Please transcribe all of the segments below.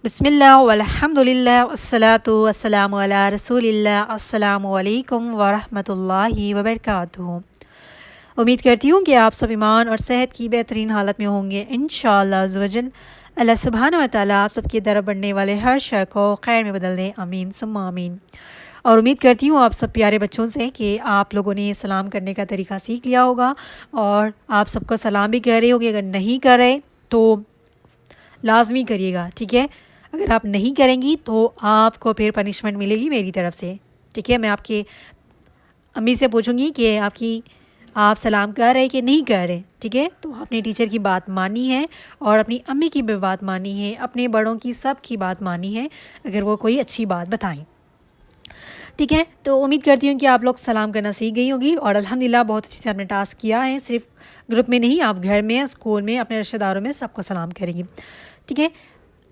बिस्मिल्लाह वल्हम्दुलिल्लाह वस्सलातु वस्सलामु अला रसूलिल्लाह। अस्सलामु अलैकुम वरहमतुल्लाहि वबरकातुहू। उम्मीद करती हूँ कि आप सब ईमान और सेहत की बेहतरीन हालत में होंगे इंशाअल्लाह अज़्ज़ वजल। अल्लाह सुब्हानहू व तआला आप सबकी तरफ बढ़ने वाले हर शर को खैर में बदल दें, आमीन सुम्मा आमीन। और उम्मीद करती हूँ आप सब प्यारे बच्चों से कि आप लोगों ने सलाम करने का तरीका सीख लिया होगा और आप सबको सलाम भी कर रहे होगे। अगर नहीं कर रहे तो लाजमी करिएगा, ठीक है। अगर आप नहीं करेंगी तो आपको फिर पनिशमेंट मिलेगी मेरी तरफ से, ठीक है। मैं आपके अम्मी से पूछूंगी कि आप सलाम कर रहे कि नहीं कर रहे, ठीक है। तो आपने टीचर की बात मानी है और अपनी अम्मी की भी बात मानी है, अपने बड़ों की सब की बात मानी है अगर वो कोई अच्छी बात बताएं, ठीक है। तो उम्मीद करती हूँ कि आप लोग सलाम करना सीख गई होगी और अल्हम्दुलिल्लाह बहुत अच्छे से आपने टास्क किया है। सिर्फ ग्रुप में नहीं, आप घर में, स्कूल में, अपने रिश्तेदारों में सबको सलाम करेंगी, ठीक है।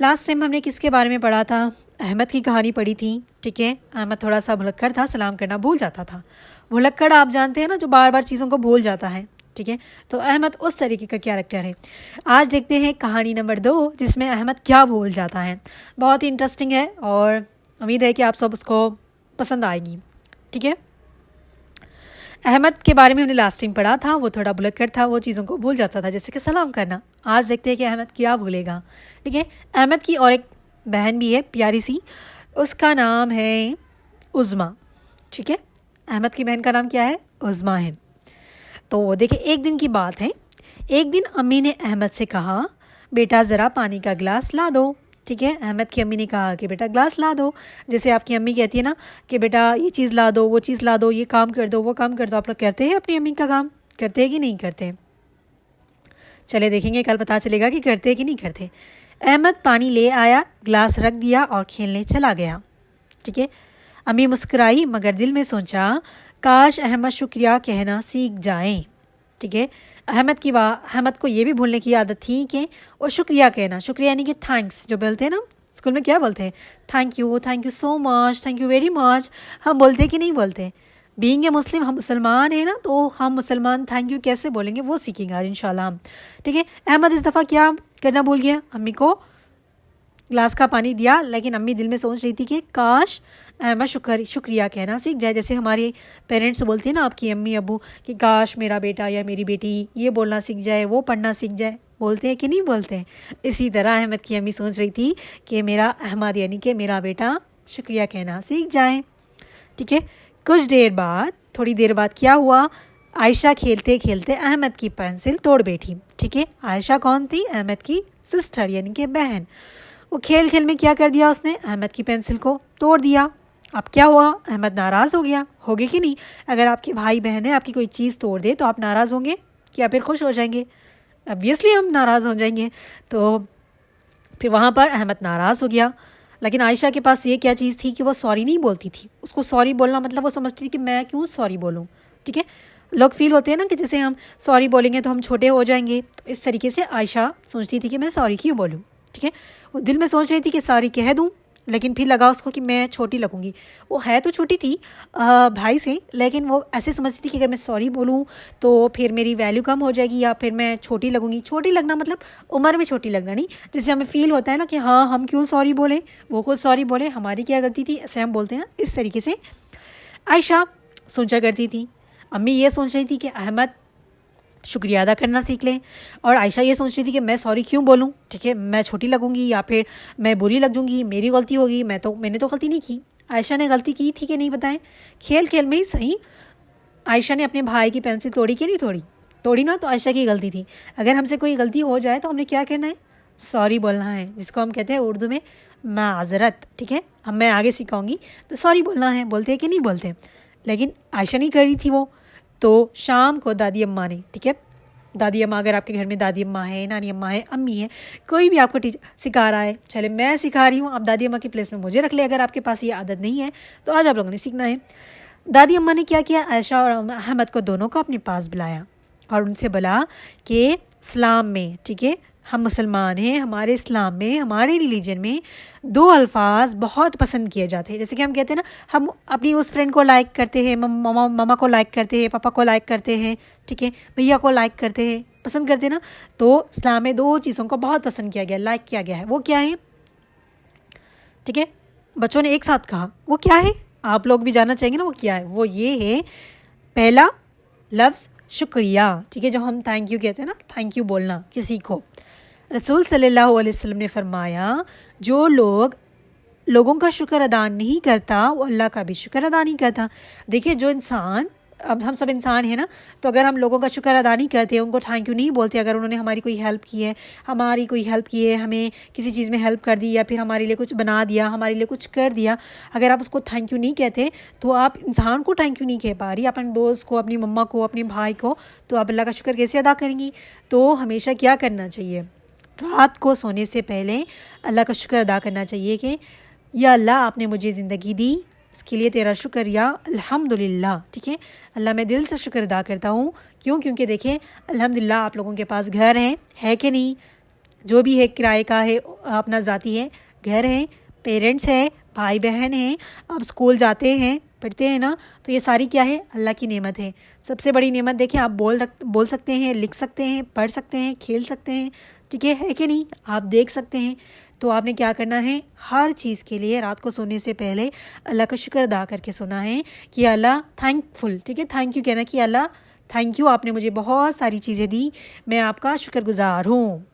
लास्ट टाइम हमने किसके बारे में पढ़ा था? अहमद की कहानी पढ़ी थी, ठीक है। अहमद थोड़ा सा भुलक्कड़ था, सलाम करना भूल जाता था। भुलक्कड़ आप जानते हैं ना, जो बार बार चीज़ों को भूल जाता है, ठीक है। तो अहमद उस तरीके का कैरेक्टर है। आज देखते हैं कहानी नंबर 2 जिसमें अहमद क्या भूल जाता है। बहुत ही इंटरेस्टिंग है और उम्मीद है कि आप सब उसको पसंद आएगी, ठीक है। अहमद के बारे में हमने लास्ट टाइम पढ़ा था, वो थोड़ा भुलक्कड़ था, वो चीज़ों को भूल जाता था जैसे कि सलाम करना। आज देखते हैं कि अहमद क्या भूलेगा, ठीक है। अहमद की और एक बहन भी है प्यारी सी, उसका नाम है उज़्मा, ठीक है। अहमद की बहन का नाम क्या है? उज़्मा है। तो देखिए एक दिन की बात है। एक दिन अम्मी ने अहमद से कहा, बेटा ज़रा पानी का गिलास ला दो, ठीक है। अहमद की अम्मी ने कहा कि बेटा गिलास ला दो। जैसे आपकी अम्मी कहती है ना कि बेटा ये चीज़ ला दो, वो चीज़ ला दो, ये काम कर दो, वो काम कर दो। आप लोग करते हैं अपनी अम्मी का काम? करते हैं कि नहीं करते? चले देखेंगे, कल पता चलेगा कि करते हैं कि नहीं करते। अहमद पानी ले आया, गिलास रख दिया और खेलने चला गया, ठीक है। अम्मी मुस्कुराई मगर दिल में सोचा, काश अहमद शुक्रिया कहना सीख जाए, ठीक है। अहमद को ये भी भूलने की आदत थी कि वो शुक्रिया कहना, शुक्रिया यानी कि थैंक्स जो बोलते हैं ना स्कूल में, क्या बोलते हैं? Thank you so much, thank you very much. हम बोलते हैं कि नहीं बोलते? बीइंग ए मुस्लिम, हम मुसलमान हैं ना, तो हम मुसलमान थैंक यू कैसे बोलेंगे वो सीखेंगे आज इंशाल्लाह हम, ठीक है। अहमद इस दफ़ा क्या करना भूल गया? अम्मी को गिलास का पानी दिया, लेकिन अम्मी दिल में सोच रही थी कि काश अहमद शुक्रिया कहना सीख जाए। जैसे हमारे पेरेंट्स बोलते हैं ना, आपकी अम्मी अबू, कि काश मेरा बेटा या मेरी बेटी ये बोलना सीख जाए, वो पढ़ना सीख जाए। बोलते हैं कि नहीं बोलते हैं? इसी तरह अहमद की अम्मी सोच रही थी कि मेरा अहमद यानी कि मेरा बेटा शुक्रिया कहना सीख जाए, ठीक है। थोड़ी देर बाद क्या हुआ? आयशा खेलते खेलते अहमद की पेंसिल तोड़ बैठी, ठीक है। आयशा कौन थी? अहमद की सिस्टर यानी कि बहन। वो खेल खेल में क्या कर दिया उसने? अहमद की पेंसिल को तोड़ दिया। अब क्या हुआ? अहमद नाराज़ हो गया। होगे कि नहीं? अगर आपके भाई बहन है आपकी कोई चीज़ तोड़ दे तो आप नाराज़ होंगे या फिर खुश हो जाएंगे? ऑब्वियसली हम नाराज़ हो जाएंगे। तो फिर वहाँ पर अहमद नाराज़ हो गया। लेकिन आयशा के पास ये क्या चीज़ थी कि वो सॉरी नहीं बोलती थी। उसको सॉरी बोलना मतलब वो समझती थी कि मैं क्यों सॉरी बोलूँ, ठीक है। लोग फील होते हैं ना कि जैसे हम सॉरी बोलेंगे तो हम छोटे हो जाएंगे, तो इस तरीके से आयशा सोचती थी कि मैं सॉरी क्यों बोलूँ, ठीक है। वो दिल में सोच रही थी कि सॉरी कह दूँ, लेकिन फिर लगा उसको कि मैं छोटी लगूंगी। वो है तो छोटी थी भाई से, लेकिन वो ऐसे समझती थी कि अगर मैं सॉरी बोलूँ तो फिर मेरी वैल्यू कम हो जाएगी या फिर मैं छोटी लगूंगी। छोटी लगना मतलब उम्र में छोटी लगना नहीं, जैसे हमें फील होता है ना कि हाँ हम क्यों सॉरी बोलें, वो खुद सॉरी बोले, हमारी क्या गलती थी, ऐसे हम बोलते हैं ना। इस तरीके से आयशा सोचा करती थी। अम्मी ये सोच रही थी कि अहमद शुक्रिया अदा करना सीख लें, और आयशा ये सोच रही थी कि मैं सॉरी क्यों बोलूं, ठीक है, मैं छोटी लगूंगी या फिर मैं बुरी लग जाऊंगी, मेरी गलती होगी, मैंने तो गलती नहीं की। आयशा ने गलती की थी कि नहीं बताएं? खेल खेल में ही सही आयशा ने अपने भाई की पेंसिल तोड़ी कि नहीं तोड़ी? तोड़ी ना, तो आयशा की गलती थी। अगर हमसे कोई गलती हो जाए तो हमने क्या करना है? सॉरी बोलना है, जिसको हम कहते हैं उर्दू में माज़रत, ठीक है। हम मैं आगे सिखाऊंगी, तो सॉरी बोलना है। बोलते हैं कि नहीं बोलते? लेकिन आयशा नहीं कर रही थी वो। तो शाम को दादी अम्मा ने, ठीक है, दादी अम्मा, अगर आपके घर में दादी अम्मा है, नानी अम्मा है, अम्मी है, कोई भी आपको टीचर सिखा रहा है, चले मैं सिखा रही हूँ, आप दादी अम्मा की प्लेस में मुझे रख ले। अगर आपके पास ये आदत नहीं है तो आज आप लोगों ने सीखना है। दादी अम्मा ने क्या किया? आयशा और अहमद को दोनों को अपने पास बुलाया और उनसे बोला कि इस्लाम में, ठीक है, हम मुसलमान हैं, हमारे इस्लाम में, हमारे रिलीजन में 2 अल्फाज बहुत पसंद किए जाते हैं। जैसे कि हम कहते हैं ना, हम अपनी उस फ्रेंड को लाइक करते हैं, मामा को लाइक करते हैं, पापा को लाइक करते हैं, ठीक है, भैया को लाइक करते हैं, पसंद करते हैं ना। तो इस्लाम में 2 चीज़ों को बहुत पसंद किया गया, लाइक किया गया है। वो क्या है? ठीक है, बच्चों ने एक साथ कहा। वो क्या है, आप लोग भी जानना चाहेंगे ना, वो क्या है? वो ये है, पहला लफ्ज़ शुक्रिया। ठीक है, जो हम थैंक यू कहते हैं ना, थैंक यू बोलना किसी को। रसूल सल्लल्लाहु अलैहि वसल्लम ने फरमाया, जो लोगों का शुक्र अदा नहीं करता वो अल्लाह का भी शुक्र अदा नहीं करता। देखिए, जो इंसान, अब हम सब इंसान हैं ना, तो अगर हम लोगों का शुक्र अदा नहीं करते, उनको थैंक यू नहीं बोलते, अगर उन्होंने हमारी कोई हेल्प की है, हमें किसी चीज़ में हेल्प कर दी, या फिर हमारे लिए कुछ बना दिया, हमारे लिए कुछ कर दिया, अगर आप उसको थैंक यू नहीं कहते, तो आप इंसान को थैंक यू नहीं कह पा रही, अपने दोस्त को, अपनी मम्मा को, अपने भाई को, तो आप अल्लाह का शुक्र कैसे अदा करेंगी? तो हमेशा क्या करना चाहिए, रात को सोने से पहले अल्लाह का शुक्र अदा करना चाहिए कि या अल्लाह, आपने मुझे ज़िंदगी दी, इसके लिए तेरा शुक्रिया, अल्हम्दुलिल्लाह। ठीक है, अल्लाह मैं दिल से शुक्र अदा करता हूँ। क्यों? क्योंकि देखिए, अल्हम्दुलिल्लाह आप लोगों के पास घर है कि नहीं? जो भी है किराए का है, अपना ज़ाती है, घर है, पेरेंट्स है, भाई बहन हैं, आप स्कूल जाते हैं, पढ़ते हैं ना, तो ये सारी क्या है? अल्लाह की नेमत है। सबसे बड़ी नेमत देखिए, आप बोल सकते हैं, लिख सकते हैं, पढ़ सकते हैं, खेल सकते हैं। ठीक है कि नहीं? आप देख सकते हैं। तो आपने क्या करना है, हर चीज़ के लिए रात को सोने से पहले अल्लाह का शुक्र अदा करके सोना है कि अल्लाह थैंकफुल। ठीक है, थैंक यू कहना कि अल्लाह थैंक यू, आपने मुझे बहुत सारी चीज़ें दी, मैं आपका शुक्रगुजार हूँ।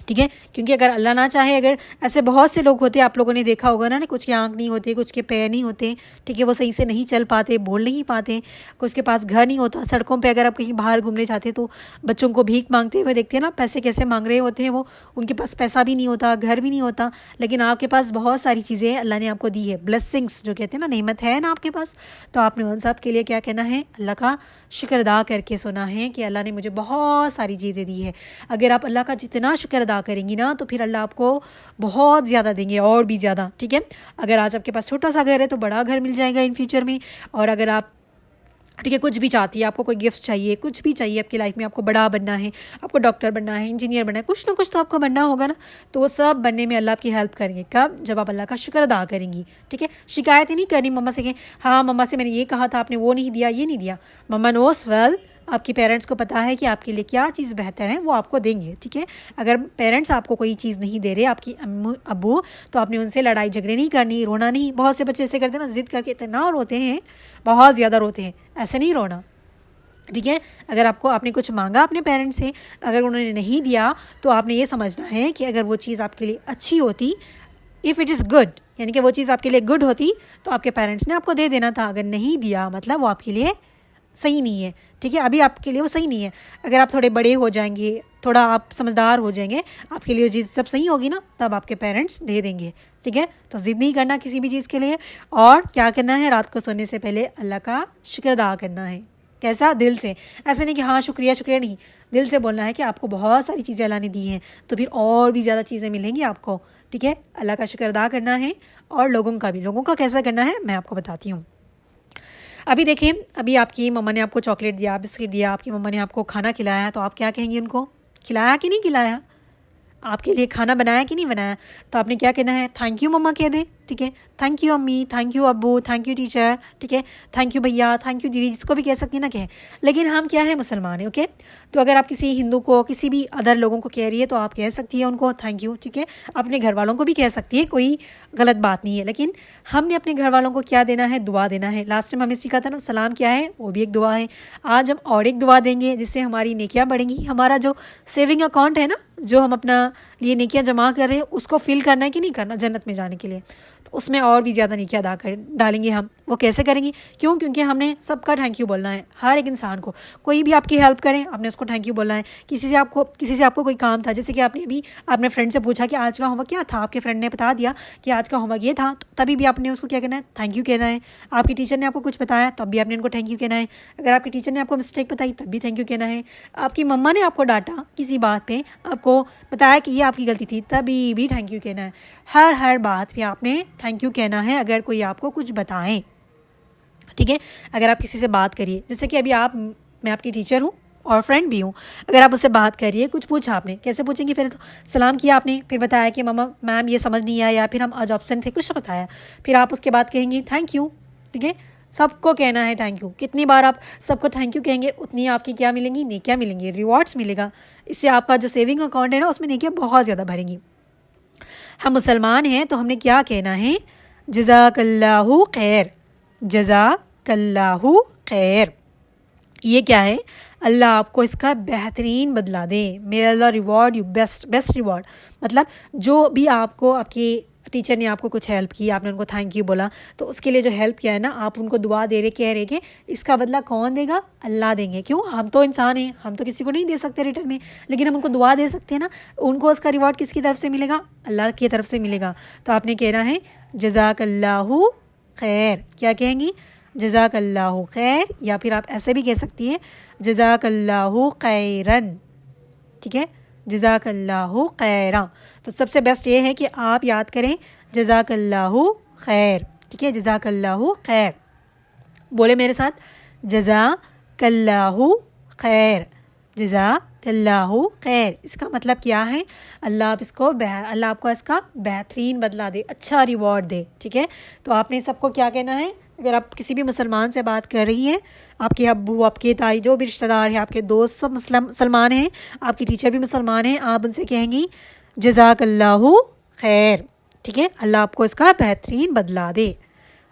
ठीक है, क्योंकि अगर अल्लाह ना चाहे, अगर ऐसे बहुत से लोग होते हैं, आप लोगों ने देखा होगा ना, कुछ के आँख नहीं होते, कुछ के पैर नहीं होते, ठीक है, वो सही से नहीं चल पाते, बोल नहीं पाते, कुछ के पास घर नहीं होता, सड़कों पे अगर आप कहीं बाहर घूमने जाते हैं तो बच्चों को भीख मांगते हुए देखते हैं ना, पैसे कैसे मांग रहे होते हैं वो, उनके पास पैसा भी नहीं होता, घर भी नहीं होता, लेकिन आपके पास बहुत सारी चीज़ें अल्लाह ने आपको दी है, ब्लेसिंग्स जो कहते हैं ना, नेमत है ना आपके पास। तो आपने उन सब के लिए क्या कहना है, अल्लाह का शुक्र अदा करके सोना है कि अल्लाह ने मुझे बहुत सारी चीज़ें दी है। अगर आप अल्लाह का जितना शुक्र अदा करेंगी ना, तो फिर अल्लाह आपको बहुत ज़्यादा देंगे, और भी ज़्यादा। ठीक है, अगर आज आपके पास छोटा सा घर है तो बड़ा घर मिल जाएगा इन फ्यूचर में। और अगर आप, ठीक है, कुछ भी चाहती है, आपको कोई गिफ्ट चाहिए, कुछ भी चाहिए आपकी लाइफ में, आपको बड़ा बनना है, आपको डॉक्टर बनना है, इंजीनियर बनना है, कुछ ना कुछ तो आपको बनना होगा ना, तो वो सब बनने में अल्लाह आपकी हेल्प करेंगे। कब? जब आप अल्लाह का शुक्र अदा करेंगी। ठीक है, शिकायतें नहीं करनी मम्मा से कि हाँ मम्मा से मैंने ये कहा था, आपने वो नहीं दिया, ये नहीं दिया। मम्मा नोस वेल, आपकी पेरेंट्स को पता है कि आपके लिए क्या चीज़ बेहतर है, वो आपको देंगे। ठीक है, अगर पेरेंट्स आपको कोई चीज़ नहीं दे रहे, आपकी अब्बू, तो आपने उनसे लड़ाई झगड़े नहीं करनी, रोना नहीं। बहुत से बच्चे ऐसे करते हैं ना, जिद करके इतना रोते हैं, बहुत ज़्यादा रोते हैं, ऐसे नहीं रोना। ठीक है, अगर आपने कुछ मांगा अपने पेरेंट्स से, अगर उन्होंने नहीं दिया, तो आपने ये समझना है कि अगर वो चीज़ आपके लिए अच्छी होती, इफ़ इट इज़ गुड, यानी कि वो चीज़ आपके लिए गुड होती, तो आपके पेरेंट्स ने आपको दे देना था। अगर नहीं दिया, मतलब वो आपके लिए सही नहीं है। ठीक है, अभी आपके लिए वो सही नहीं है। अगर आप थोड़े बड़े हो जाएंगे, थोड़ा आप समझदार हो जाएंगे, आपके लिए चीज़ सब सही होगी ना, तब आपके पेरेंट्स दे देंगे। ठीक है, तो ज़िद नहीं करना किसी भी चीज़ के लिए। और क्या करना है, रात को सोने से पहले अल्लाह का शुक्र अदा करना है। कैसा? दिल से। ऐसे नहीं कि हाँ शुक्रिया शुक्रिया, नहीं, दिल से बोलना है कि आपको बहुत सारी चीज़ें अल्लाह ने दी हैं, तो फिर और भी ज़्यादा चीज़ें मिलेंगी आपको। ठीक है, अल्लाह का शुक्र अदा करना है। और लोगों का भी, लोगों का कैसा करना है मैं आपको बताती हूँ। अभी देखिए, अभी आपकी मम्मा ने आपको चॉकलेट दिया, बिस्किट दिया, आपकी मम्मा ने आपको खाना खिलाया, तो आप क्या कहेंगी उनको? खिलाया कि नहीं खिलाया? आपके लिए खाना बनाया कि नहीं बनाया? तो आपने क्या कहना है, थैंक यू मम्मा कह दे। ठीक है, थैंक यू अम्मी, थैंक यू अब्बू, थैंक यू टीचर। ठीक है, थैंक यू भैया, थैंक यू दीदी, जिसको भी कह सकती है ना कहें। लेकिन हम क्या है, मुसलमान हैं। ओके, तो अगर आप किसी हिंदू को, किसी भी अदर लोगों को कह रही है, तो आप कह सकती है उनको थैंक यू। ठीक है, अपने घर वालों को भी कह सकती है, कोई गलत बात नहीं है। लेकिन हमने अपने घर वालों को क्या देना है, दुआ देना है। लास्ट टाइम हमने सीखा था ना, सलाम क्या है, वो भी एक दुआ है। आज हम और एक दुआ देंगे, जिससे हमारी नेकियां बढ़ेंगी। हमारा जो सेविंग अकाउंट है ना, जो हम अपना लिए नेकियां जमा कर रहे हैं, उसको फिल करना है कि नहीं करना, जन्नत में जाने के लिए, तो उसमें और भी ज़्यादा नेकियां अदा कर डालेंगे हम। वो कैसे करेंगे? क्यों? क्योंकि हमने सबका थैंक यू बोलना है। हर एक इंसान को, कोई भी आपकी हेल्प करें, आपने उसको थैंक यू बोलना है। किसी से आपको कोई काम था, जैसे कि आपने फ्रेंड से पूछा कि आज का होमवर्क क्या था, आपके फ्रेंड ने बता दिया कि आज का होमवर्क ये था, तो तभी भी आपने उसको क्या कहना है, थैंक यू कहना है। आपकी टीचर ने आपको कुछ बताया, तब भी आपने उनको थैंक यू कहना है। अगर आपकी टीचर ने आपको मिस्टेक बताई, तब भी थैंक यू कहना है। आपकी मम्मा ने आपको डांटा किसी बात पे, आपको बताया कि ये आपकी गलती थी, तभी भी थैंक यू कहना है। हर बात पे आपने थैंक यू कहना है, अगर कोई आपको कुछ बताएं। ठीक है, अगर आप किसी से बात करिए, जैसे कि अभी मैं आपकी टीचर हूँ और फ्रेंड भी हूँ, अगर आप उससे बात करिए, कुछ पूछा आपने, कैसे पूछेंगे? पहले तो सलाम किया आपने, फिर बताया कि मैम ये समझ नहीं आया, या फिर हम आज ऑप्शन थे, कुछ बताया, फिर आप उसके बाद कहेंगे थैंक यू। ठीक है, सबको कहना है थैंक यू। कितनी बार आप सबको थैंक यू कहेंगे, उतनी आपकी क्या मिलेंगी, नेकियां मिलेंगी, रिवॉर्ड्स मिलेगा। इससे आपका जो सेविंग अकाउंट है ना, उसमें नेकियां बहुत ज़्यादा भरेंगी। हम मुसलमान हैं तो हमने क्या कहना है, जज़ाकल्लाहु खैर, जज़ाकल्लाहु खैर। ये क्या है, अल्लाह आपको इसका बेहतरीन बदला दे, मे अल्लाह रिवॉर्ड यू बेस्ट रिवॉर्ड। मतलब जो भी आपको आपकी टीचर ने आपको कुछ हेल्प की, आपने उनको थैंक यू बोला, तो उसके लिए जो हेल्प किया है ना, आप उनको दुआ दे रहे, कह रहे कि इसका बदला कौन देगा, अल्लाह देंगे। क्यों, हम तो इंसान हैं, हम तो किसी को नहीं दे सकते रिटर्न में, लेकिन हम उनको दुआ दे सकते हैं ना। उनको उसका रिवॉर्ड किसकी तरफ से मिलेगा, अल्लाह की तरफ से मिलेगा। तो आपने कहना है जज़ाकल्लाहु खैर। क्या कहेंगी, जज़ाकल्लाहु खैर, या फिर आप ऐसे भी कह सकती हैं जज़ाकल्लाहु खैरन। ठीक है, जज़ाकल्लाहु खैरा। तो सबसे बेस्ट ये है कि आप याद करें जज़ाकल्लाहु खैर। ठीक है, जज़ाकल्लाहु खैर। बोले मेरे साथ, जज़ाकल्लाहु खैर, जज़ाकल्लाहु खैर। इसका मतलब क्या है, अल्लाह आपको इसका बेहतरीन बदला दे, अच्छा रिवॉर्ड दे। ठीक है, तो आपने सबको क्या कहना है, अगर आप किसी भी मुसलमान से बात कर रही हैं, आपके अब्बू, आपके ताई, जो भी रिश्तेदार हैं, आपके दोस्त सब मुसलमान हैं, आपकी टीचर भी मुसलमान हैं, आप उनसे कहेंगी जज़ाकल्लाहु खैर। ठीक है, अल्लाह आपको इसका बेहतरीन बदला दे।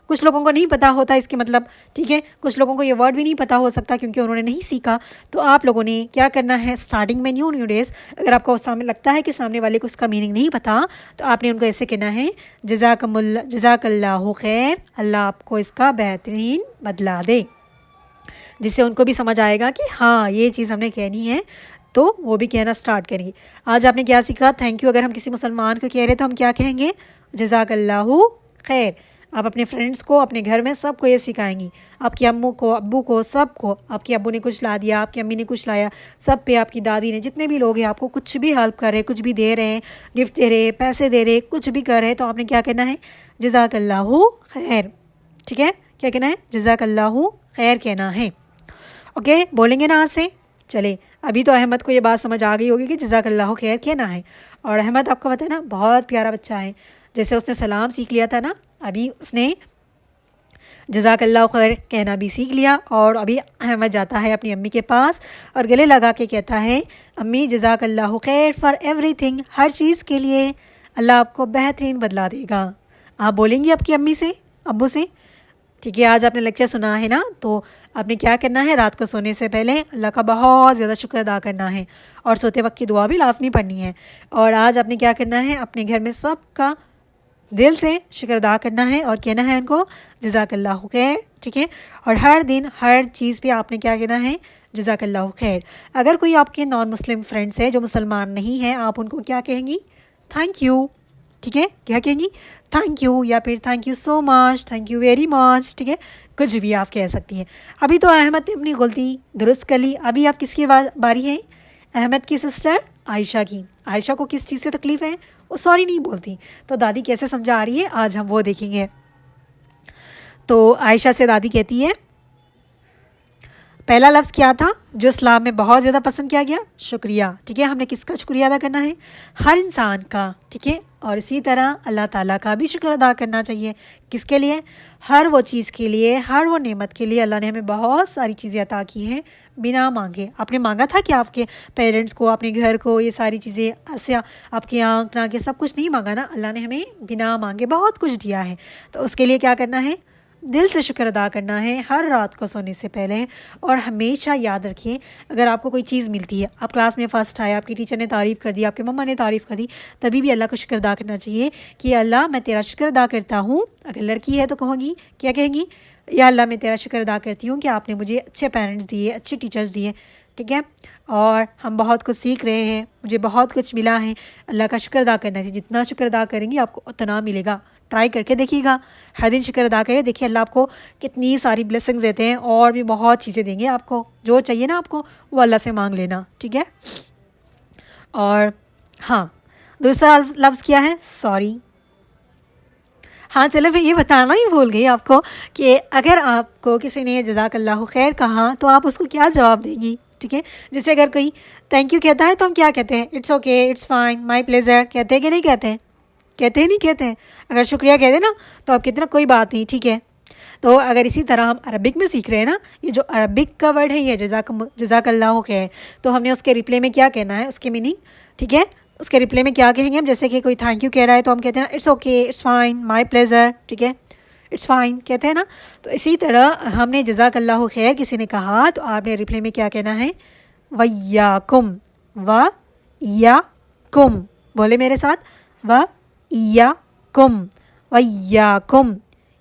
कुछ लोगों को नहीं पता होता इसके मतलब, ठीक है, कुछ लोगों को ये वर्ड भी नहीं पता हो सकता क्योंकि उन्होंने नहीं सीखा। तो आप लोगों ने क्या करना है, स्टार्टिंग में न्यू डेज़, अगर आपको सामने लगता है कि सामने वाले को इसका मीनिंग नहीं पता, तो आपने उनको ऐसे कहना है जज़ाकल्लाहु खैर, अल्लाह आपको इसका बेहतरीन बदला दे, जिससे उनको भी समझ आएगा कि हाँ ये चीज़ हमने कहनी है, तो वो भी कहना स्टार्ट करेंगे। आज आपने क्या सीखा, थैंक यू अगर हम किसी मुसलमान को कह रहे तो हम क्या कहेंगे, जज़ाकल्लाहु खैर। आप अपने फ्रेंड्स को, अपने घर में सबको ये सिखाएंगी, आपकी अम्मू को, अब्बू को, सबको। आपकी अब्बू ने कुछ ला दिया, आपकी अम्मी ने कुछ लाया, सब पे, आपकी दादी ने, जितने भी लोग हैं आपको कुछ भी हेल्प कर रहे, कुछ भी दे रहे हैं, गिफ्ट दे रहे, पैसे दे रहे, कुछ भी कर रहे हैं, तो आपने क्या कहना है, जज़ाकल्लाहु खैर। ठीक है, क्या कहना है, जज़ाकल्लाहु खैर कहना है। ओके, बोलेंगे ना आज से। चले, अभी तो अहमद को ये बात समझ आ गई होगी कि जज़ाकल्लाहु खैर कहना है। और अहमद आपको पता है ना, बहुत प्यारा बच्चा है, जैसे उसने सलाम सीख लिया था ना, अभी उसने जज़ाकल्लाहु खैर कहना भी सीख लिया। और अभी अहमद जाता है अपनी अम्मी के पास और गले लगा के कहता है, अम्मी जज़ाकल्लाहु खैर फॉर एवरीथिंग, हर चीज़ के लिए अल्लाह आपको बेहतरीन बदला देगा। आप बोलेंगी आपकी अम्मी से, अब्बू से। ठीक है, आज आपने लेक्चर सुना है ना, तो आपने क्या करना है, रात को सोने से पहले अल्लाह का बहुत ज़्यादा शुक्र अदा करना है और सोते वक्त की दुआ भी लाजमी पढ़नी है। और आज आपने क्या करना है, अपने घर में सबका दिल से शुक्र अदा करना है और कहना है उनको जज़ाकल्लाहु खैर। ठीक है, और हर दिन हर चीज़ पे आपने क्या कहना है, जज़ाकल्लाहु खैर। अगर कोई आपके नॉन मुस्लिम फ्रेंड्स है जो मुसलमान नहीं है, आप उनको क्या कहेंगी, थैंक यू। ठीक है, क्या कहेंगी, थैंक यू, या फिर thank you so much, thank you very much. ठीक है, कुछ भी आप कह सकती हैं। अभी तो अहमद ने अपनी गलती दुरुस्त कर ली, अभी आप किसकी बारी है, अहमद की सिस्टर आयशा की। आयशा को किस चीज़ से तकलीफ़ है, वो सॉरी नहीं बोलती, तो दादी कैसे समझा रही है आज हम वो देखेंगे। तो आयशा से दादी कहती है, पहला लफ्ज़ क्या था जो इस्लाम में बहुत ज़्यादा पसंद किया गया, शुक्रिया। ठीक है, हमने किसका शुक्रिया अदा करना है, हर इंसान का। ठीक है, और इसी तरह अल्लाह ताला का भी शुक्र अदा करना चाहिए, किसके लिए, हर वो चीज़ के लिए, हर वो नेमत के लिए। अल्लाह ने हमें बहुत सारी चीज़ें अता की हैं बिना मांगे। आपने मांगा था कि आपके पेरेंट्स को, अपने घर को, ये सारी चीज़ें ऐसे आपकी आँख नाके सब कुछ नहीं मांगा ना, अल्लाह ने हमें बिना मांगे बहुत कुछ दिया है। तो उसके लिए क्या करना है, दिल से शुक्र अदा करना है हर रात को सोने से पहले। और हमेशा याद रखिए, अगर आपको कोई चीज़ मिलती है, आप क्लास में फ़र्स्ट आए, आपकी टीचर ने तारीफ़ कर दी, आपके मम्मा ने तारीफ़ कर दी, तभी भी अल्लाह का शुक्र अदा करना चाहिए कि अल्लाह मैं तेरा शुक्र अदा करता हूँ। अगर लड़की है तो कहोगी, क्या कहेंगी, या अल्लाह मैं तेरा शुक्र अदा करती हूँ कि आपने मुझे अच्छे पेरेंट्स दिए, अच्छे टीचर्स दिए। ठीक है, और हम बहुत कुछ सीख रहे हैं, मुझे बहुत कुछ मिला है, अल्लाह का शुक्र अदा करना चाहिए। जितना शुक्र अदा करेंगी आपको उतना मिलेगा। ट्राई करके देखिएगा, हर दिन शुक्र अदा करें, देखिए अल्लाह आपको कितनी सारी ब्लेसिंग्स देते हैं और भी बहुत चीज़ें देंगे आपको। जो चाहिए ना आपको वो अल्लाह से मांग लेना। ठीक है, और हाँ, दूसरा लफ्ज़ क्या है, सॉरी। हाँ चलो, मैं ये बताना ही भूल गई आपको कि अगर आपको किसी ने जज़ाकल्लाहु खैर कहा तो आप उसको क्या जवाब देंगी। ठीक है, जैसे अगर कोई थैंक यू कहता है तो हम क्या कहते हैं, it's okay, it's fine, my pleasure, कहते हैं कि नहीं कहते हैं, कहते हैं नहीं कहते हैं। अगर शुक्रिया कहते हैं ना तो आप कितना कोई बात नहीं। ठीक है, तो अगर इसी तरह हम अरबिक में सीख रहे हैं ना, ये जो अरबिक का वर्ड है ये जज़ाकल्लाहु खैर, तो हमने उसके रिप्ले में क्या कहना है, उसकी मीनिंग। ठीक है, उसके रिप्लाई में क्या कहेंगे हम, जैसे कि कोई थैंक यू कह रहा है तो हम कहते हैं ना it's okay, it's fine, my pleasure, ठीक है, इट्स फाइन कहते हैं ना। तो इसी तरह हमने जज़ाकल्लाहु खैर किसी ने कहा तो आपने रिप्लाई में क्या कहना है, वय्याकुम, वय्याकुम, बोले मेरे साथ, वय्याकुम, वय्याकुम,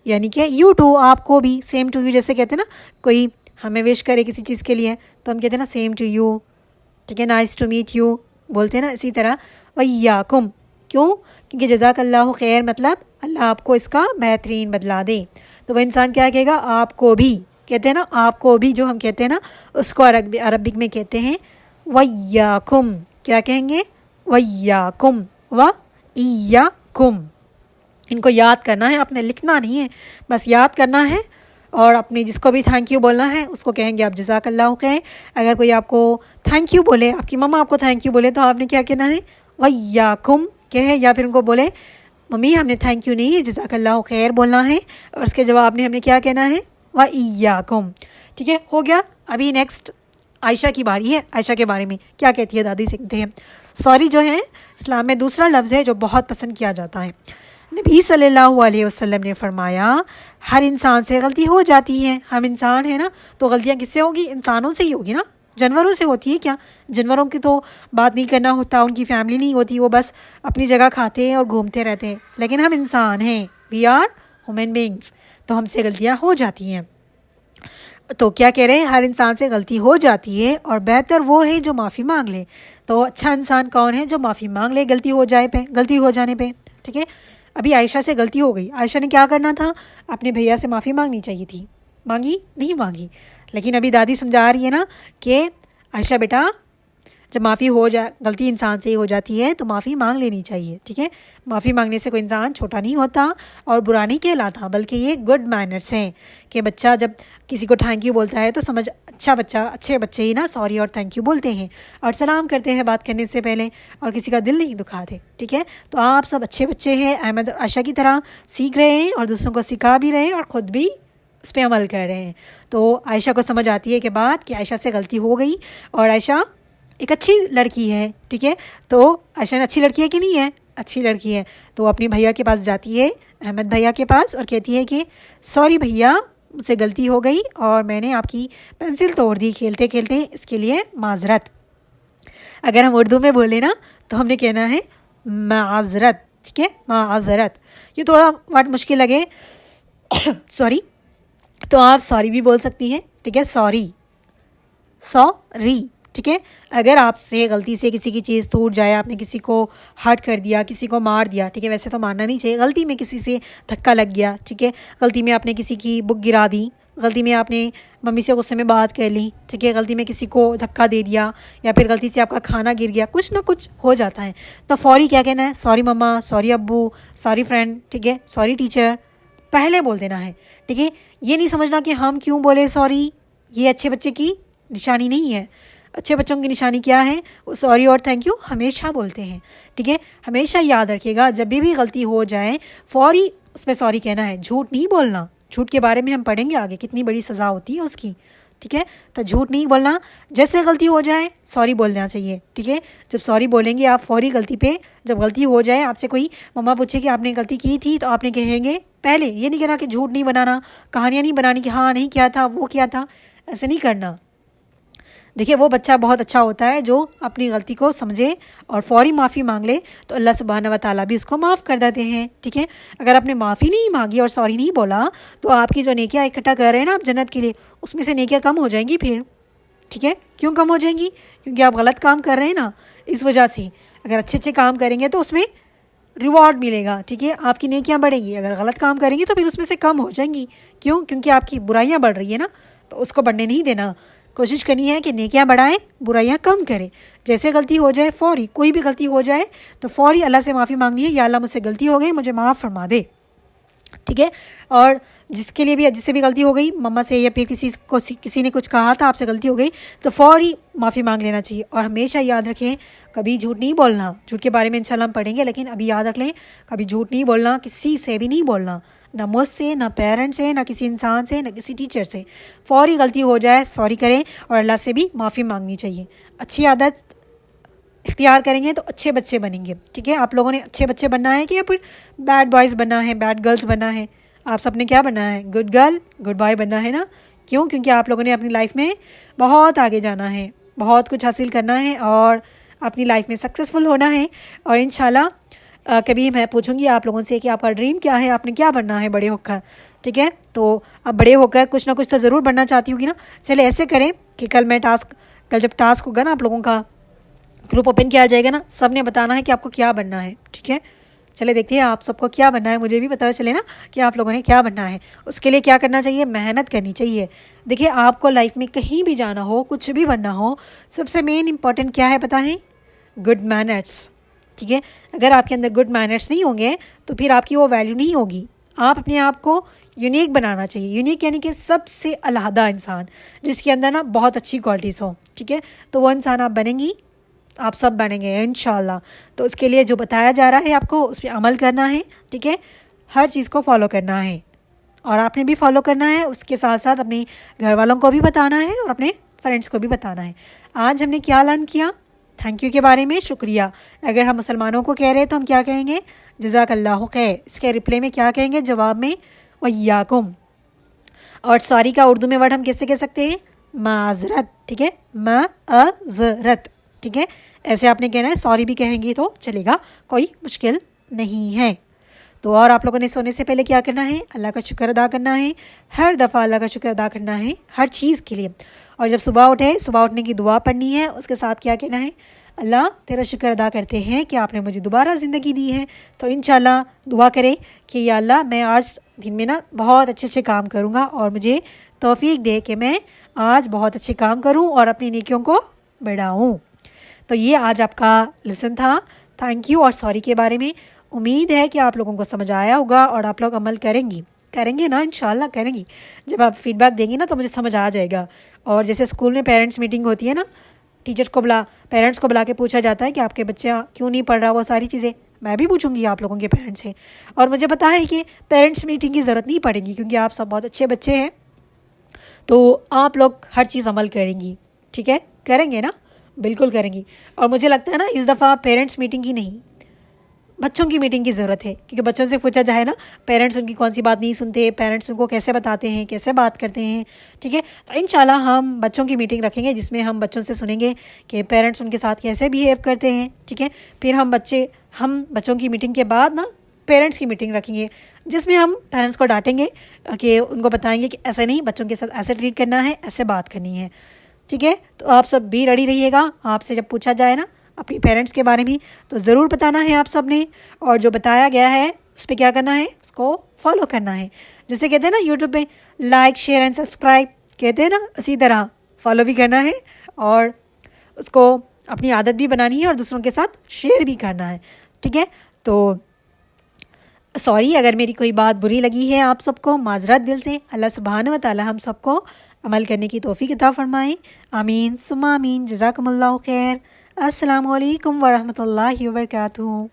यानी कि यू टू, आपको भी, सेम टू यू, जैसे कहते हैं ना कोई हमें विश करे किसी चीज़ के लिए तो हम कहते हैं ना सेम टू यू, ठीक है, नाइस टू मीट यू बोलते हैं ना। इसी तरह वय्याकुम, क्यों, क्योंकि जज़ाकल्लाहु खैर मतलब अल्लाह आपको इसका बेहतरीन बदला दे। तो वह इंसान क्या कहेगा, आपको भी, कहते हैं ना आपको भी, जो हम कहते हैं ना उसको अरबिक में कहते हैं वय्याकुम, क्या कहेंगे, वय्याकुम, वय्याकुम। इनको याद करना है, आपने लिखना नहीं है, बस याद करना है। और अपने जिसको भी थैंक यू बोलना है उसको कहेंगे आप जज़ाकल्लाहु खैर। अगर कोई आपको थैंक यू बोले, आपकी मम्मा आपको थैंक यू बोले तो आपने क्या कहना है, वय्याकुम कहे, या फिर उनको बोले मम्मी हमने थैंक यू नहीं, जज़ाकल्लाहु खैर बोलना है, और उसके जवाब में हमने क्या कहना है, वय्याकुम। ठीक है, हो गया। अभी नेक्स्ट आयशा की बारी है। आयशा के बारे में क्या कहती है दादी, सीखते हैं। सॉरी जो है इस्लाम में दूसरा लफ्ज़ है जो बहुत पसंद किया जाता है। नबी सल्लल्लाहु अलैहि वसल्लम ने फरमाया हर इंसान से गलती हो जाती है। हम इंसान हैं ना, तो गलतियाँ किससे होगी, इंसानों से ही होगी ना, जानवरों से होती है क्या, जानवरों की तो बात नहीं करना होता, उनकी फैमिली नहीं होती, वो बस अपनी जगह खाते हैं और घूमते रहते हैं। लेकिन हम इंसान हैं, वी आर ह्यूमन बींग्स, तो हमसे गलतियाँ हो जाती हैं। तो क्या कह रहे हैं, हर इंसान से गलती हो जाती है और बेहतर वो है जो माफ़ी मांग ले। तो अच्छा इंसान कौन है, जो माफ़ी मांग ले गलती हो जाने पे। ठीक है, अभी आयशा से गलती हो गई, आयशा ने क्या करना था, अपने भैया से माफ़ी मांगनी चाहिए थी, मांगी नहीं मांगी। लेकिन अभी दादी समझा रही है ना कि आयशा बेटा, जब माफ़ी हो जा, गलती इंसान से ही हो जाती है तो माफ़ी मांग लेनी चाहिए। ठीक है, माफ़ी मांगने से कोई इंसान छोटा नहीं होता और बुरा नहीं कहलाता, बल्कि ये गुड मैनर्स हैं कि बच्चा जब किसी को थैंक यू बोलता है तो समझ, अच्छे बच्चे ही ना सॉरी और थैंक यू बोलते हैं और सलाम करते हैं बात करने से पहले, और किसी का दिल नहीं दुखाते। ठीक है, तो आप सब अच्छे बच्चे हैं, अहमद और आयशा की तरह सीख रहे हैं और दूसरों को सिखा भी रहे हैं और ख़ुद भी उस पर अमल कर रहे हैं। तो आयशा को समझ आती है कि बात कि आयशा से गलती हो गई और आयशा एक अच्छी लड़की है। ठीक है, तो आयशा अच्छी लड़की है कि नहीं है, अच्छी लड़की है। तो अपने भैया के पास जाती है, अहमद भैया के पास, और कहती है कि सॉरी भैया, मुझसे गलती हो गई और मैंने आपकी पेंसिल तोड़ दी खेलते खेलते, इसके लिए माजरत। अगर हम उर्दू में बोले ना तो हमने कहना है माजरत। ठीक है, माजरत। ये थोड़ा वर्ड मुश्किल लगे सॉरी, तो आप सॉरी भी बोल सकती हैं। ठीक है, सॉरी, ठीक है, अगर आपसे गलती से किसी की चीज़ टूट जाए, आपने किसी को हर्ट कर दिया, किसी को मार दिया, ठीक है, वैसे तो मारना नहीं चाहिए, गलती में किसी से धक्का लग गया, ठीक है, गलती में आपने किसी की बुक गिरा दी, गलती में आपने मम्मी से गुस्से में बात कर ली, ठीक है, गलती में किसी को धक्का दे दिया, या फिर गलती से आपका खाना गिर गया, कुछ ना कुछ हो जाता है, तो फौरी क्या कहना है, सॉरी मम्मा, सॉरी अब्बू, सॉरी फ्रेंड, ठीक है, सॉरी टीचर, पहले बोल देना है। ठीक है, ये नहीं समझना कि हम क्यों बोले सॉरी, ये अच्छे बच्चे की निशानी नहीं है। अच्छे बच्चों की निशानी क्या है, वो सॉरी और थैंक यू हमेशा बोलते हैं। ठीक है, हमेशा याद रखिएगा, जब भी गलती हो जाए फौरी उस पर सॉरी कहना है, झूठ नहीं बोलना। झूठ के बारे में हम पढ़ेंगे आगे, कितनी बड़ी सज़ा होती है उसकी। ठीक है, तो झूठ नहीं बोलना, जैसे गलती हो जाए सॉरी बोलना चाहिए। ठीक है, जब सॉरी बोलेंगे आप फौरी गलती पे, जब गलती हो जाए, आपसे कोई मम्मा पूछे कि आपने गलती की थी, तो आपने कहेंगे पहले, ये नहीं कहना कि झूठ नहीं बनाना, कहानियाँ नहीं बनानी कि हाँ नहीं किया था, वो किया था, ऐसे नहीं करना। देखिए, वो बच्चा बहुत अच्छा होता है जो अपनी गलती को समझे और फौरी माफ़ी मांग ले, तो अल्लाह सुब्हानहू व तआला भी उसको माफ़ कर देते हैं। ठीक है, अगर आपने माफ़ी नहीं मांगी और सॉरी नहीं बोला, तो आपकी जो नेकियां इकट्ठा कर रहे हैं ना आप जन्नत के लिए, उसमें से नेकियां कम हो जाएंगी फिर। ठीक है, क्यों कम हो जाएंगी, क्योंकि आप गलत काम कर रहे हैं ना, इस वजह से। अगर अच्छे अच्छे काम करेंगे तो उसमें रिवॉर्ड मिलेगा। ठीक है, आपकी नेकियां बढ़ेंगी, अगर गलत काम करेंगे तो फिर उसमें से कम हो जाएंगी। क्यों, क्योंकि आपकी बुराइयाँ बढ़ रही है ना, तो उसको बढ़ने नहीं देना, कोशिश करनी है कि नेकियां बढ़ाएं, बुराइयां कम करें। जैसे गलती हो जाए फौरी, कोई भी गलती हो जाए तो फौरी अल्लाह से माफ़ी मांगनी है, या अल्लाह मुझसे गलती हो गई, मुझे माफ़ फरमा दे। ठीक है, और जिससे भी गलती हो गई, मम्मा से या फिर किसी ने कुछ कहा था, आपसे गलती हो गई, तो फौरी माफ़ी मांग लेना चाहिए। और हमेशा याद रखें, कभी झूठ नहीं बोलना। झूठ के बारे में इंशाल्लाह हम पढ़ेंगे, लेकिन अभी याद रख लें, कभी झूठ नहीं बोलना, किसी से भी नहीं बोलना, ना मुझसे, ना पेरेंट्स से, ना किसी इंसान से, ना किसी टीचर से। फौरी गलती हो जाए सॉरी करें और अल्लाह से भी माफ़ी मांगनी चाहिए। अच्छी आदत इख्तियार करेंगे तो अच्छे बच्चे बनेंगे। ठीक है, आप लोगों ने अच्छे बच्चे बनना है कि या फिर बैड बॉयज़ बनना है, बैड गर्ल्स बनना है? आप सबने क्या बनना है? गुड गर्ल गुड बॉय बनना है ना। क्यों? क्योंकि आप लोगों ने अपनी लाइफ में बहुत आगे जाना है, बहुत कुछ हासिल करना है और अपनी लाइफ में सक्सेसफुल होना है। और इंशाल्लाह कभी मैं पूछूंगी आप लोगों से कि आपका ड्रीम क्या है, आपने क्या बनना है बड़े होकर। ठीक है, तो अब बड़े होकर कुछ ना कुछ तो ज़रूर बनना चाहती होगी ना। चले ऐसे करें कि कल जब टास्क होगा ना, आप लोगों का ग्रुप ओपन किया जाएगा ना, सब ने बताना है कि आपको क्या बनना है। ठीक है, चले देखते हैं आप सबको क्या बनना है, मुझे भी पता चले ना कि आप लोगों ने क्या बनना है। उसके लिए क्या करना चाहिए? मेहनत करनी चाहिए। देखिए, आपको लाइफ में कहीं भी जाना हो, कुछ भी बनना हो, सबसे मेन इंपॉर्टेंट क्या है पता है? Good manners. ठीक है, अगर आपके अंदर गुड मैनर्स नहीं होंगे तो फिर आपकी वो वैल्यू नहीं होगी। आप अपने आप को यूनिक बनाना चाहिए। यूनिक यानी कि सबसे अलहदा इंसान, जिसके अंदर ना बहुत अच्छी क्वालिटीज़ हो। ठीक है, तो वो इंसान आप बनेंगी, आप सब बनेंगे इंशाल्लाह। तो उसके लिए जो बताया जा रहा है आपको उस पर अमल करना है। ठीक है, हर चीज़ को फॉलो करना है और आपने भी फॉलो करना है। उसके साथ साथ अपने घर वालों को भी बताना है और अपने फ्रेंड्स को भी बताना है। आज हमने क्या लर्न किया? थैंक यू के बारे में शुक्रिया। अगर हम मुसलमानों को कह रहे हैं तो हम क्या कहेंगे? जज़ाकल्लाहु खैर। इसके रिप्लाई में क्या कहेंगे? जवाब में वय्याकुम। और सॉरी का उर्दू में वर्ड हम कैसे कह सकते हैं? माजरत। ठीक है, माजरत। ठीक है, ऐसे आपने कहना है। सॉरी भी कहेंगी तो चलेगा, कोई मुश्किल नहीं है। तो और आप लोगों ने सोने से पहले क्या करना है? अल्लाह का शुक्र अदा करना है। हर दफ़ा अल्लाह का शुक्र अदा करना है हर चीज़ के लिए। और जब सुबह उठे, सुबह उठने की दुआ पढ़नी है। उसके साथ क्या कहना है? अल्लाह तेरा शुक्र अदा करते हैं कि आपने मुझे दोबारा ज़िंदगी दी है। तो इंशाल्लाह दुआ करें कि या अल्लाह मैं आज दिन में ना बहुत अच्छे अच्छे काम करूँगा और मुझे तौफीक दे कि मैं आज बहुत अच्छे काम करूँ और अपनी नेकियों को बढ़ाऊँ। तो ये आज आपका लेसन था थैंक यू और सॉरी के बारे में। उम्मीद है कि आप लोगों को समझ आया होगा और आप लोग अमल करेंगे ना, इंशाल्लाह करेंगी। जब आप फीडबैक देंगी ना तो मुझे समझ आ जाएगा। और जैसे स्कूल में पेरेंट्स मीटिंग होती है ना, पेरेंट्स को बुला के पूछा जाता है कि आपके बच्चा क्यों नहीं पढ़ रहा, वो सारी चीज़ें मैं भी पूछूंगी आप लोगों के पेरेंट्स से। और मुझे पता है कि पेरेंट्स मीटिंग की ज़रूरत नहीं पड़ेगी क्योंकि आप सब बहुत अच्छे बच्चे हैं, तो आप लोग हर चीज़ अमल करेंगी। ठीक है, करेंगे ना? बिल्कुल करेंगी। और मुझे लगता है ना इस दफ़ा पेरेंट्स मीटिंग की नहीं, बच्चों की मीटिंग की ज़रूरत है। क्योंकि बच्चों से पूछा जाए ना, पेरेंट्स उनकी कौन सी बात नहीं सुनते, पेरेंट्स उनको कैसे बताते हैं, कैसे बात करते हैं। ठीक है, तो इंशाल्लाह हम बच्चों की मीटिंग रखेंगे जिसमें हम बच्चों से सुनेंगे कि पेरेंट्स उनके साथ कैसे बिहेव करते हैं। ठीक है, फिर हम बच्चों की मीटिंग के बाद ना पेरेंट्स की मीटिंग रखेंगे जिसमें हम पेरेंट्स को डांटेंगे कि उनको बताएंगे कि ऐसे नहीं, बच्चों के साथ ऐसे ट्रीट करना है, ऐसे बात करनी है। ठीक है, तो आप सब भी रेडी रहिएगा। आपसे जब पूछा जाए ना अपनी पेरेंट्स के बारे में तो ज़रूर बताना है आप सब ने। और जो बताया गया है उस पर क्या करना है? उसको फॉलो करना है। जैसे कहते हैं ना यूट्यूब पे लाइक शेयर एंड सब्सक्राइब कहते हैं ना, इसी तरह फॉलो भी करना है और उसको अपनी आदत भी बनानी है और दूसरों के साथ शेयर भी करना है। ठीक है, तो सॉरी अगर मेरी कोई बात बुरी लगी है आप सबको, माजरत दिल से। अल्लाह सुब्हान व तआला हम सबको अमल करने की तौफीक अता फरमाए। आमीन सुम्मा आमीन। जज़ाकुमुल्लाहु खैर। अस्सलामु अलैकुम व रहमतुल्लाहि व बरकातुहू।